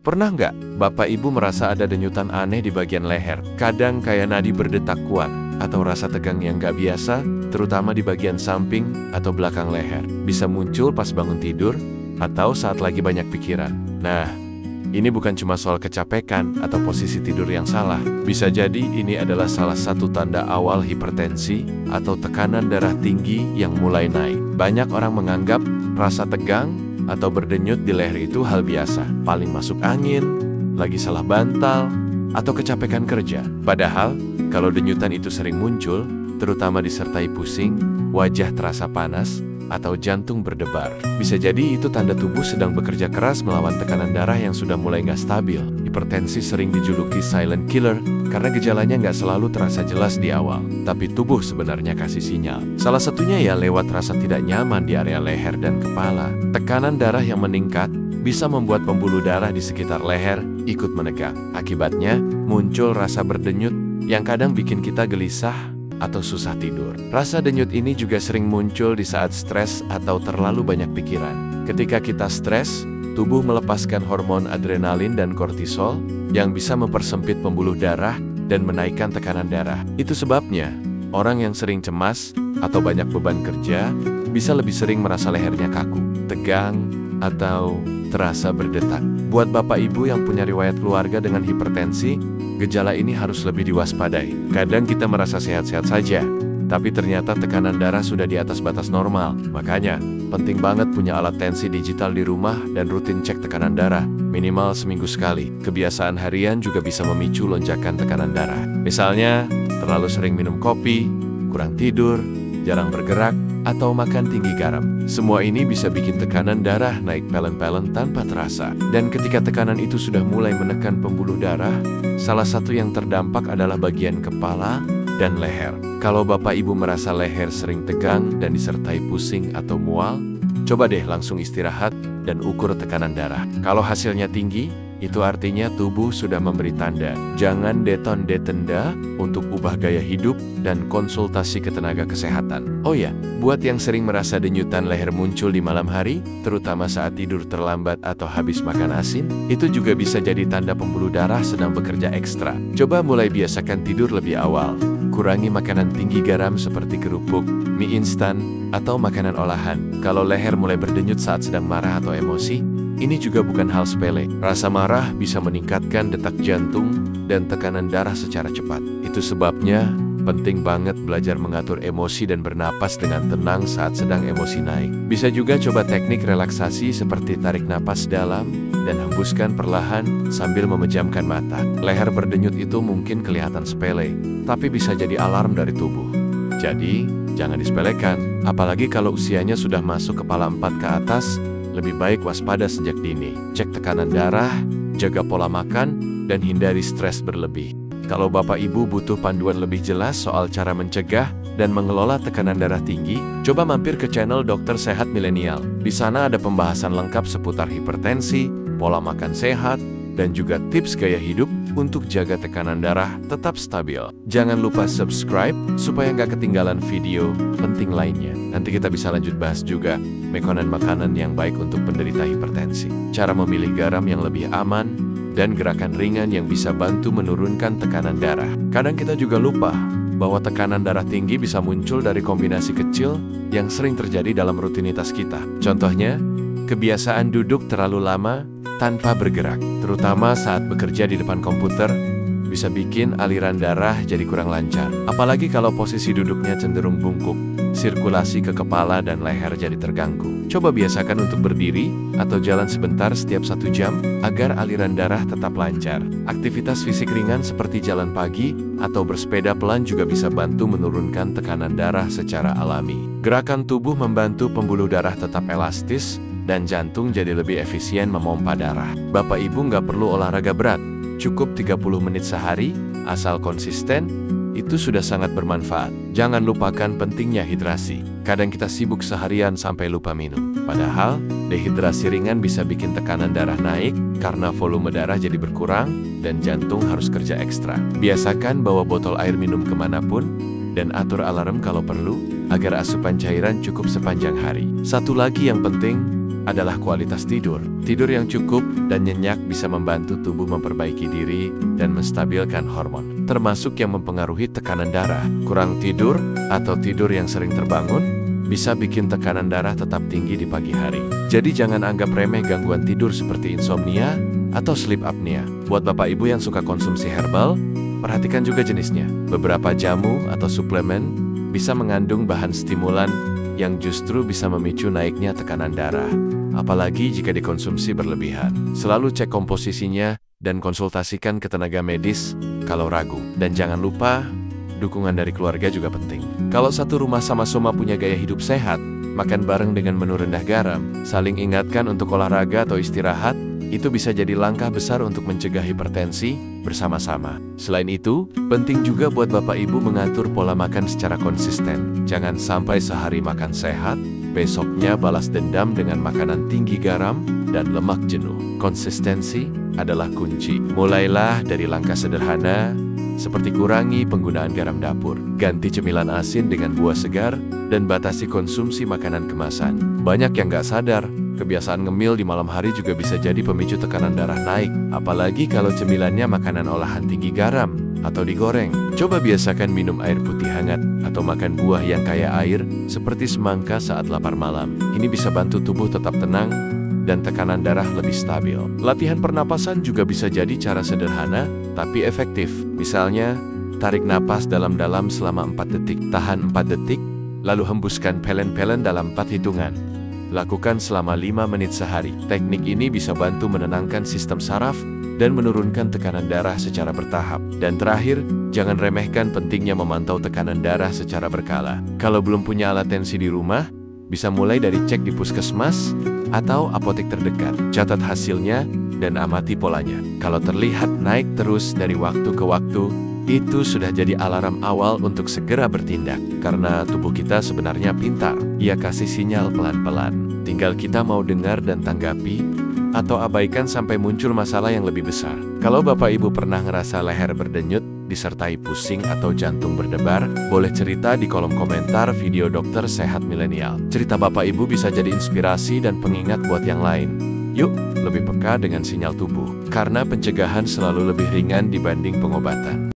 Pernah nggak Bapak Ibu merasa ada denyutan aneh di bagian leher? Kadang kayak nadi berdetak kuat, atau rasa tegang yang nggak biasa, terutama di bagian samping atau belakang leher. Bisa muncul pas bangun tidur, atau saat lagi banyak pikiran. Nah, ini bukan cuma soal kecapekan atau posisi tidur yang salah. Bisa jadi ini adalah salah satu tanda awal hipertensi atau tekanan darah tinggi yang mulai naik. Banyak orang menganggap rasa tegang atau berdenyut di leher itu hal biasa, paling masuk angin, lagi salah bantal, atau kecapekan kerja. Padahal, kalau denyutan itu sering muncul, terutama disertai pusing, wajah terasa panas, atau jantung berdebar, bisa jadi itu tanda tubuh sedang bekerja keras melawan tekanan darah yang sudah mulai nggak stabil. Hipertensi sering dijuluki silent killer karena gejalanya nggak selalu terasa jelas di awal, tapi tubuh sebenarnya kasih sinyal. Salah satunya ya lewat rasa tidak nyaman di area leher dan kepala. Tekanan darah yang meningkat bisa membuat pembuluh darah di sekitar leher ikut menegang. Akibatnya, muncul rasa berdenyut yang kadang bikin kita gelisah atau susah tidur. Rasa denyut ini juga sering muncul di saat stres atau terlalu banyak pikiran. Ketika kita stres, tubuh melepaskan hormon adrenalin dan kortisol yang bisa mempersempit pembuluh darah dan menaikkan tekanan darah. Itu sebabnya, orang yang sering cemas atau banyak beban kerja bisa lebih sering merasa lehernya kaku, tegang, atau terasa berdetak. Buat Bapak Ibu yang punya riwayat keluarga dengan hipertensi, gejala ini harus lebih diwaspadai. Kadang kita merasa sehat-sehat saja, tapi ternyata tekanan darah sudah di atas batas normal. Makanya, penting banget punya alat tensi digital di rumah dan rutin cek tekanan darah, minimal seminggu sekali. Kebiasaan harian juga bisa memicu lonjakan tekanan darah. Misalnya, terlalu sering minum kopi, kurang tidur, jarang bergerak, atau makan tinggi garam. Semua ini bisa bikin tekanan darah naik pelen-pelen tanpa terasa. Dan ketika tekanan itu sudah mulai menekan pembuluh darah, salah satu yang terdampak adalah bagian kepala dan leher. Kalau Bapak Ibu merasa leher sering tegang dan disertai pusing atau mual, coba deh langsung istirahat dan ukur tekanan darah. Kalau hasilnya tinggi, itu artinya tubuh sudah memberi tanda. Jangan deton-detenda untuk ubah gaya hidup dan konsultasi ke tenaga kesehatan. Oh ya, buat yang sering merasa denyutan leher muncul di malam hari, terutama saat tidur terlambat atau habis makan asin, itu juga bisa jadi tanda pembuluh darah sedang bekerja ekstra. Coba mulai biasakan tidur lebih awal. Kurangi makanan tinggi garam seperti kerupuk, mie instan, atau makanan olahan. Kalau leher mulai berdenyut saat sedang marah atau emosi, ini juga bukan hal sepele. Rasa marah bisa meningkatkan detak jantung dan tekanan darah secara cepat. Itu sebabnya penting banget belajar mengatur emosi dan bernapas dengan tenang saat sedang emosi naik. Bisa juga coba teknik relaksasi seperti tarik napas dalam dan hembuskan perlahan sambil memejamkan mata. Leher berdenyut itu mungkin kelihatan sepele, tapi bisa jadi alarm dari tubuh. Jadi, jangan disepelekan, apalagi kalau usianya sudah masuk kepala 4 ke atas. Lebih baik waspada sejak dini. Cek tekanan darah, jaga pola makan, dan hindari stres berlebih. Kalau Bapak Ibu butuh panduan lebih jelas soal cara mencegah dan mengelola tekanan darah tinggi, coba mampir ke channel Dokter Sehat Milenial. Di sana ada pembahasan lengkap seputar hipertensi, pola makan sehat, dan juga tips gaya hidup untuk jaga tekanan darah tetap stabil. Jangan lupa subscribe supaya nggak ketinggalan video penting lainnya. Nanti kita bisa lanjut bahas juga makanan-makanan yang baik untuk penderita hipertensi, cara memilih garam yang lebih aman, dan gerakan ringan yang bisa bantu menurunkan tekanan darah. Kadang kita juga lupa bahwa tekanan darah tinggi bisa muncul dari kombinasi kecil yang sering terjadi dalam rutinitas kita. Contohnya, kebiasaan duduk terlalu lama tanpa bergerak, terutama saat bekerja di depan komputer, bisa bikin aliran darah jadi kurang lancar. Apalagi kalau posisi duduknya cenderung bungkuk, sirkulasi ke kepala dan leher jadi terganggu. Coba biasakan untuk berdiri atau jalan sebentar setiap 1 jam agar aliran darah tetap lancar. Aktivitas fisik ringan seperti jalan pagi atau bersepeda pelan juga bisa bantu menurunkan tekanan darah secara alami. Gerakan tubuh membantu pembuluh darah tetap elastis dan jantung jadi lebih efisien memompa darah. Bapak Ibu nggak perlu olahraga berat, cukup 30 menit sehari, asal konsisten, itu sudah sangat bermanfaat. Jangan lupakan pentingnya hidrasi. Kadang kita sibuk seharian sampai lupa minum. Padahal, dehidrasi ringan bisa bikin tekanan darah naik karena volume darah jadi berkurang dan jantung harus kerja ekstra. Biasakan bawa botol air minum kemanapun dan atur alarm kalau perlu agar asupan cairan cukup sepanjang hari. Satu lagi yang penting, adalah kualitas tidur. Tidur yang cukup dan nyenyak bisa membantu tubuh memperbaiki diri dan menstabilkan hormon, termasuk yang mempengaruhi tekanan darah. Kurang tidur atau tidur yang sering terbangun bisa bikin tekanan darah tetap tinggi di pagi hari. Jadi jangan anggap remeh gangguan tidur seperti insomnia atau sleep apnea. Buat bapak ibu yang suka konsumsi herbal, perhatikan juga jenisnya. Beberapa jamu atau suplemen bisa mengandung bahan stimulan yang justru bisa memicu naiknya tekanan darah, apalagi jika dikonsumsi berlebihan. Selalu cek komposisinya dan konsultasikan ke tenaga medis kalau ragu. Dan jangan lupa, dukungan dari keluarga juga penting. Kalau satu rumah sama-sama punya gaya hidup sehat, makan bareng dengan menu rendah garam, saling ingatkan untuk olahraga atau istirahat, itu bisa jadi langkah besar untuk mencegah hipertensi bersama-sama. Selain itu, penting juga buat bapak ibu mengatur pola makan secara konsisten. Jangan sampai sehari makan sehat, besoknya balas dendam dengan makanan tinggi garam dan lemak jenuh. Konsistensi adalah kunci. Mulailah dari langkah sederhana, seperti kurangi penggunaan garam dapur, ganti cemilan asin dengan buah segar, dan batasi konsumsi makanan kemasan. Banyak yang nggak sadar, kebiasaan ngemil di malam hari juga bisa jadi pemicu tekanan darah naik, apalagi kalau cemilannya makanan olahan tinggi garam atau digoreng. Coba biasakan minum air putih hangat atau makan buah yang kaya air seperti semangka saat lapar malam. Ini bisa bantu tubuh tetap tenang dan tekanan darah lebih stabil. Latihan pernapasan juga bisa jadi cara sederhana tapi efektif. Misalnya, tarik napas dalam-dalam selama 4 detik, tahan 4 detik, lalu hembuskan pelan-pelan dalam 4 hitungan. Lakukan selama 5 menit sehari. Teknik ini bisa bantu menenangkan sistem saraf dan menurunkan tekanan darah secara bertahap. Dan terakhir, jangan remehkan pentingnya memantau tekanan darah secara berkala. Kalau belum punya alat tensi di rumah, bisa mulai dari cek di puskesmas atau apotek terdekat. Catat hasilnya dan amati polanya. Kalau terlihat naik terus dari waktu ke waktu, itu sudah jadi alarm awal untuk segera bertindak. Karena tubuh kita sebenarnya pintar, ia kasih sinyal pelan-pelan. Tinggal kita mau dengar dan tanggapi, atau abaikan sampai muncul masalah yang lebih besar. Kalau bapak ibu pernah ngerasa leher berdenyut, disertai pusing atau jantung berdebar, boleh cerita di kolom komentar video Dokter Sehat Milenial. Cerita bapak ibu bisa jadi inspirasi dan pengingat buat yang lain. Yuk, lebih peka dengan sinyal tubuh, karena pencegahan selalu lebih ringan dibanding pengobatan.